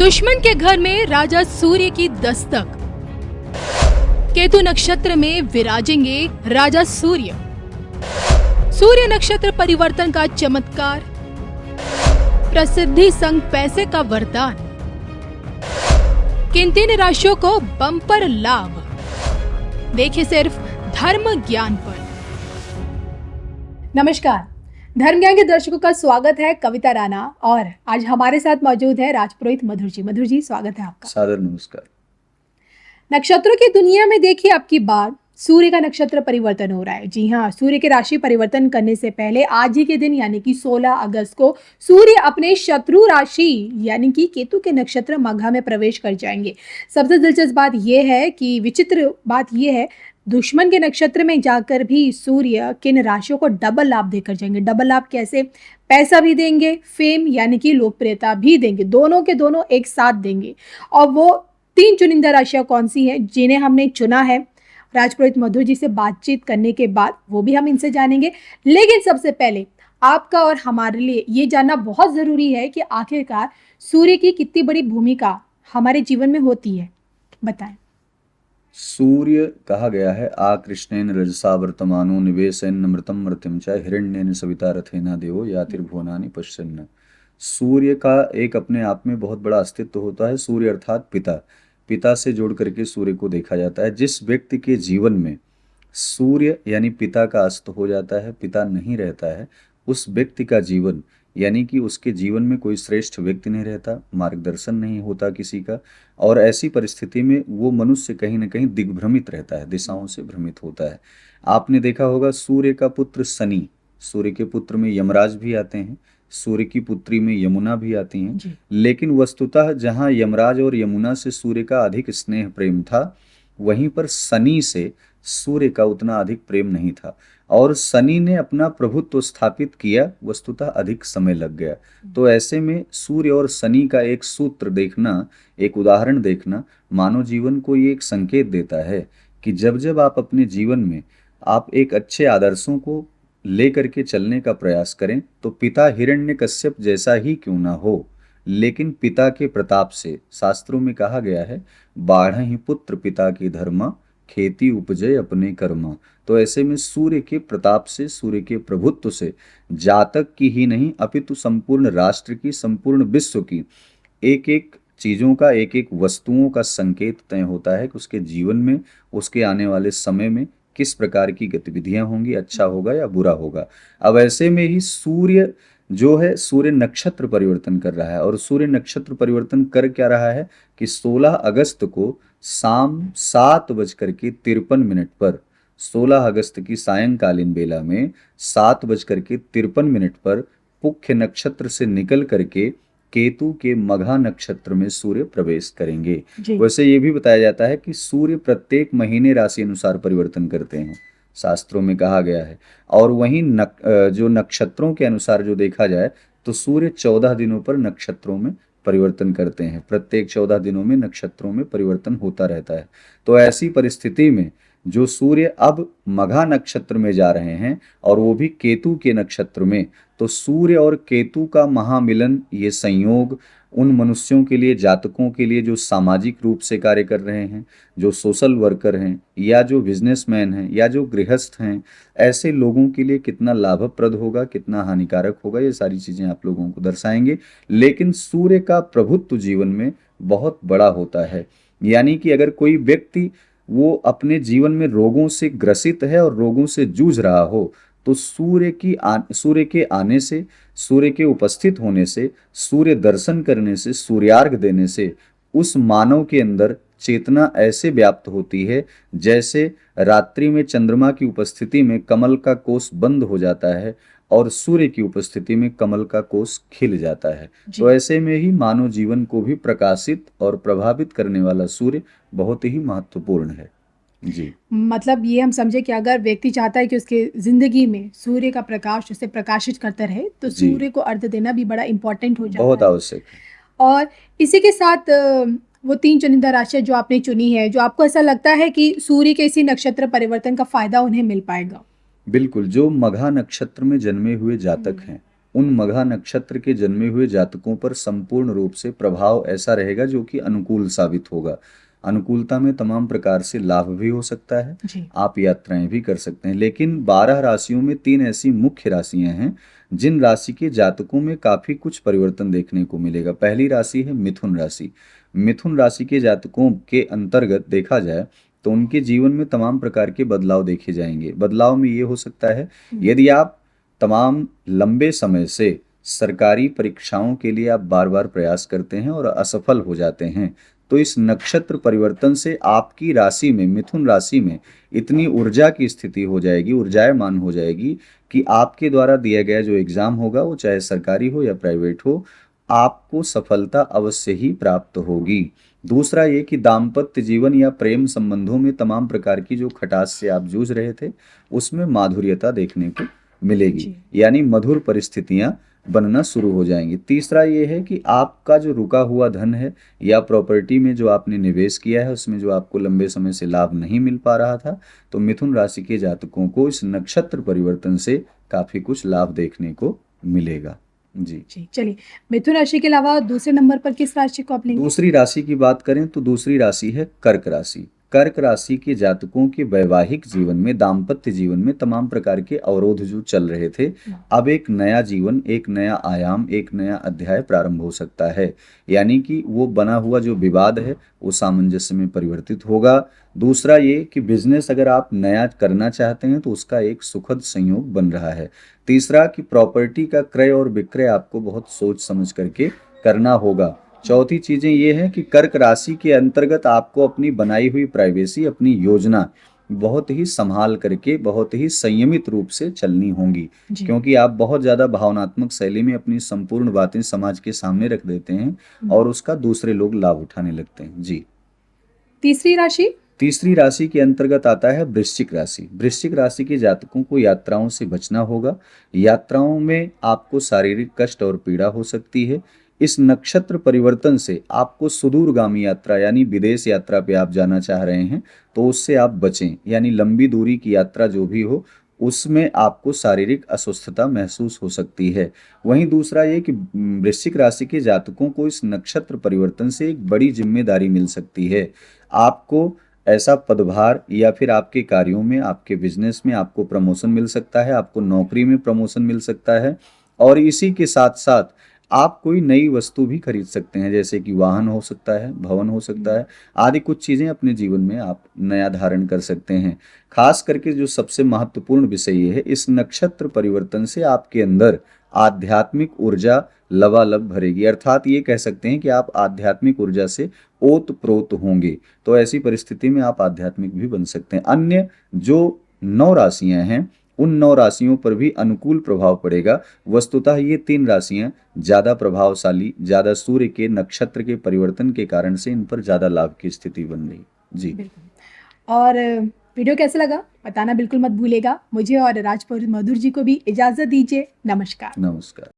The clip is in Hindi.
दुश्मन के घर में राजा सूर्य की दस्तक। केतु नक्षत्र में विराजेंगे राजा सूर्य। सूर्य नक्षत्र परिवर्तन का चमत्कार। प्रसिद्धि संग पैसे का वरदान। किन तीन राशियों को बम्पर लाभ। देखिए सिर्फ धर्म ज्ञान पर। नमस्कार, धर्म ज्ञान के दर्शकों का स्वागत है। कविता राणा और आज हमारे साथ मौजूद है राजपुरोहित मधुर जी। मधुर जी, स्वागत है आपका। सादर नमस्कार। नक्षत्रों की दुनिया में देखिए, अब की बार सूर्य का नक्षत्र परिवर्तन हो रहा है। जी हाँ, सूर्य के राशि परिवर्तन करने से पहले आज ही के दिन यानी कि 16 अगस्त को सूर्य अपने शत्रु राशि यानी कि केतु के नक्षत्र मघा में प्रवेश कर जाएंगे। सबसे दिलचस्प बात यह है कि विचित्र बात यह है, दुश्मन के नक्षत्र में जाकर भी सूर्य किन राशियों को डबल लाभ देकर जाएंगे। डबल लाभ कैसे? पैसा भी देंगे, फेम यानी कि लोकप्रियता भी देंगे, दोनों के दोनों एक साथ देंगे। और वो 3 चुनिंदा राशियां कौन सी हैं जिन्हें हमने चुना है, राजपुरोहित मधुर जी से बातचीत करने के बाद वो भी हम इनसे जानेंगे। लेकिन सबसे पहले आपका और हमारे लिए ये जानना बहुत जरूरी है कि आखिरकार सूर्य की कितनी बड़ी भूमिका हमारे जीवन में होती है, बताएं। सूर्य कहा गया है आकृष्णेन रजसा वर्तमानो निवेशन नमृतम मृत्यम च हिरण्येन सविता रथेना देवो यातिर्भुवनानि पश्यन्न। सूर्य का एक अपने आप में बहुत बड़ा अस्तित्व होता है। सूर्य अर्थात पिता, पिता से जोड़ करके सूर्य को देखा जाता है। जिस व्यक्ति के जीवन में सूर्य यानी पिता का अस्त हो जाता है, पिता नहीं रहता है, उस व्यक्ति का जीवन यानी कि उसके जीवन में कोई श्रेष्ठ व्यक्ति नहीं रहता, मार्गदर्शन नहीं होता किसी का, और ऐसी परिस्थिति में वो मनुष्य कहीं ना कहीं दिग्भ्रमित रहता है, दिशाओं से भ्रमित होता है। आपने देखा होगा सूर्य का पुत्र शनि, सूर्य के पुत्र में यमराज भी आते हैं, सूर्य की पुत्री में यमुना भी आती हैं, लेकिन वस्तुतः जहाँ यमराज और यमुना से सूर्य का अधिक स्नेह प्रेम था, वहीं पर शनि से सूर्य का उतना अधिक प्रेम नहीं था, और शनि ने अपना प्रभुत्व स्थापित किया, वस्तुतः अधिक समय लग गया। तो ऐसे में सूर्य और शनि का एक सूत्र देखना, एक उदाहरण देखना मानव जीवन को ये एक संकेत देता है कि जब जब आप अपने जीवन में आप एक अच्छे आदर्शों को लेकर के चलने का प्रयास करें, तो पिता हिरण्यकश्यप जैसा ही क्यों ना हो, लेकिन पिता के प्रताप से, शास्त्रों में कहा गया है बाढ़हि पुत्र पिता की धर्मा, खेती उपजय अपने कर्मा। तो ऐसे में सूर्य के प्रताप से, सूर्य के प्रभुत्व से जातक की ही नहीं अपितु संपूर्ण राष्ट्र की, संपूर्ण विश्व की एक एक चीजों का, एक एक वस्तुओं का संकेत तय होता है कि उसके जीवन में, उसके आने वाले समय में किस प्रकार की गतिविधियां होंगी, अच्छा होगा या बुरा होगा। अब ऐसे में ही सूर्य जो है, सूर्य नक्षत्र परिवर्तन कर रहा है, और सूर्य नक्षत्र परिवर्तन कर क्या रहा है कि 16 अगस्त को शाम 7:53 पर, 16 अगस्त की सायंकालीन बेला में 7:53 पर पुख्य नक्षत्र से निकल करके केतु के मघा नक्षत्र में सूर्य प्रवेश करेंगे। वैसे ये भी बताया जाता है कि सूर्य प्रत्येक महीने राशि अनुसार परिवर्तन करते हैं, शास्त्रों में कहा गया है। और वहीं जो नक्षत्रों के अनुसार जो देखा जाए तो सूर्य 14 दिनों पर नक्षत्रों में परिवर्तन करते हैं। प्रत्येक 14 दिनों में नक्षत्रों में परिवर्तन होता रहता है। तो ऐसी परिस्थिति में जो सूर्य अब मघा नक्षत्र में जा रहे हैं और वो भी केतु के नक्षत्र में, तो सूर्य और केतु का महामिलन, ये संयोग उन मनुष्यों के लिए, जातकों के लिए जो सामाजिक रूप से कार्य कर रहे हैं, जो सोशल वर्कर हैं, या जो बिजनेसमैन हैं, या जो गृहस्थ हैं, ऐसे लोगों के लिए कितना लाभप्रद होगा, कितना हानिकारक होगा, ये सारी चीजें आप लोगों को दर्शाएंगे। लेकिन सूर्य का प्रभुत्व जीवन में बहुत बड़ा होता है, यानी कि अगर कोई व्यक्ति वो अपने जीवन में रोगों से ग्रसित है और रोगों से जूझ रहा हो, तो सूर्य के आने से, सूर्य के उपस्थित होने से, सूर्य दर्शन करने से, सूर्यार्घ देने से उस मानव के अंदर चेतना ऐसे व्याप्त होती है जैसे रात्रि में चंद्रमा की उपस्थिति में कमल का कोष बंद हो जाता है और सूर्य की उपस्थिति में कमल का कोष खिल जाता है। तो ऐसे में ही मानव जीवन को भी प्रकाशित और प्रभावित करने वाला सूर्य बहुत ही महत्वपूर्ण है। जी, मतलब ये हम समझे कि अगर व्यक्ति चाहता है कि उसके जिंदगी में सूर्य का प्रकाश उसे प्रकाशित करता रहे, तो सूर्य को अर्घ देना भी बड़ा इंपॉर्टेंट हो जाता है, बहुत आवश्यक है। और इसी के साथ वो 3 चुनिंदा राशियां जो आपने चुनी है, जो आपको ऐसा लगता है कि सूर्य के इसी नक्षत्र परिवर्तन का फायदा उन्हें मिल पाएगा। बिल्कुल, जो मघा नक्षत्र में जन्मे हुए जातक हैं, उन मघा नक्षत्र के जन्मे हुए जातकों पर संपूर्ण रूप से प्रभाव ऐसा रहेगा जो कि अनुकूल साबित होगा। अनुकूलता में तमाम प्रकार से लाभ भी हो सकता है, जी। आप यात्राएं भी कर सकते हैं। लेकिन 12 राशियों में 3 ऐसी मुख्य राशियां हैं जिन राशि के जातकों में काफी कुछ परिवर्तन देखने को मिलेगा। पहली राशि है मिथुन राशि। मिथुन राशि के जातकों के अंतर्गत देखा जाए तो उनके जीवन में तमाम प्रकार के बदलाव देखे जाएंगे। बदलाव में ये हो सकता है, यदि आप तमाम लंबे समय से सरकारी परीक्षाओं के लिए आप बार बार प्रयास करते हैं और असफल हो जाते हैं, तो इस नक्षत्र परिवर्तन से आपकी राशि में, मिथुन राशि में इतनी ऊर्जा की स्थिति हो जाएगी, ऊर्जायमान हो जाएगी कि आपके द्वारा दिया गया जो एग्जाम होगा, वो चाहे सरकारी हो या प्राइवेट हो, आपको सफलता अवश्य ही प्राप्त होगी। दूसरा ये कि दाम्पत्य जीवन या प्रेम संबंधों में तमाम प्रकार की जो खटास से आप जूझ रहे थे, उसमें माधुर्यता देखने को मिलेगी, जी। यानी मधुर परिस्थितियां बनना शुरू हो जाएंगी। तीसरा ये है कि आपका जो रुका हुआ धन है या प्रॉपर्टी में जो आपने निवेश किया है, उसमें जो आपको लंबे समय से लाभ नहीं मिल पा रहा था, तो मिथुन राशि के जातकों को इस नक्षत्र परिवर्तन से काफी कुछ लाभ देखने को मिलेगा। जी। जी, चलिए मिथुन राशि के अलावा दूसरे नंबर पर किस राशि को आप लेंगे? दूसरी राशि की बात करें तो दूसरी राशि है कर्क राशि। कर्क राशि के जातकों के वैवाहिक जीवन में, दाम्पत्य जीवन में तमाम प्रकार के अवरोध जो चल रहे थे, अब एक नया जीवन, एक नया आयाम, एक नया अध्याय प्रारंभ हो सकता है। यानी कि वो बना हुआ जो विवाद है वो सामंजस्य में परिवर्तित होगा। दूसरा ये कि बिजनेस अगर आप नया करना चाहते हैं तो उसका एक सुखद संयोग बन रहा है। तीसरा कि प्रॉपर्टी का क्रय और विक्रय आपको बहुत सोच समझ करके करना होगा। चौथी चीजें ये है कि कर्क राशि के अंतर्गत आपको अपनी बनाई हुई प्राइवेसी, अपनी योजना बहुत ही संभाल करके, बहुत ही संयमित रूप से चलनी होंगी, जी। क्योंकि आप बहुत ज्यादा भावनात्मक शैली में अपनी संपूर्ण बातें समाज के सामने रख देते हैं और उसका दूसरे लोग लाभ उठाने लगते हैं। जी। तीसरी राशि? तीसरी राशि के अंतर्गत आता है वृश्चिक राशि। वृश्चिक राशि के जातकों को यात्राओं से बचना होगा। यात्राओं में आपको शारीरिक कष्ट और पीड़ा हो सकती है। इस नक्षत्र परिवर्तन से आपको सुदूरगामी यात्रा यानी विदेश यात्रा पे आप जाना चाह रहे हैं तो उससे आप बचें, यानी लंबी दूरी की यात्रा जो भी हो उसमें आपको शारीरिक अस्वस्थता महसूस हो सकती है। वहीं दूसरा ये कि वृश्चिक राशि के जातकों को इस नक्षत्र परिवर्तन से एक बड़ी जिम्मेदारी मिल सकती है। आपको ऐसा पदभार या फिर आपके कार्यों में, आपके बिजनेस में आपको प्रमोशन मिल सकता है, आपको नौकरी में प्रमोशन मिल सकता है और इसी के साथ साथ आप कोई नई वस्तु भी खरीद सकते हैं, जैसे कि वाहन हो सकता है, भवन हो सकता है, आदि कुछ चीजें अपने जीवन में आप नया धारण कर सकते हैं। खास करके जो सबसे महत्वपूर्ण विषय ये है, इस नक्षत्र परिवर्तन से आपके अंदर आध्यात्मिक ऊर्जा लबालब भरेगी, अर्थात ये कह सकते हैं कि आप आध्यात्मिक ऊर्जा से ओत-प्रोत होंगे। तो ऐसी परिस्थिति में आप आध्यात्मिक भी बन सकते हैं। अन्य जो 9 राशियां हैं उन 9 राशियों पर भी अनुकूल प्रभाव पड़ेगा। वस्तुतः ये 3 राशियां ज्यादा प्रभावशाली, ज्यादा सूर्य के नक्षत्र के परिवर्तन के कारण से इन पर ज्यादा लाभ की स्थिति बन रही। जी। बिल्कुल। और वीडियो कैसा लगा बताना बिल्कुल मत भूलेगा। मुझे और राजपुरोहित मधुर जी को भी इजाजत दीजिए। नमस्कार। नमस्कार।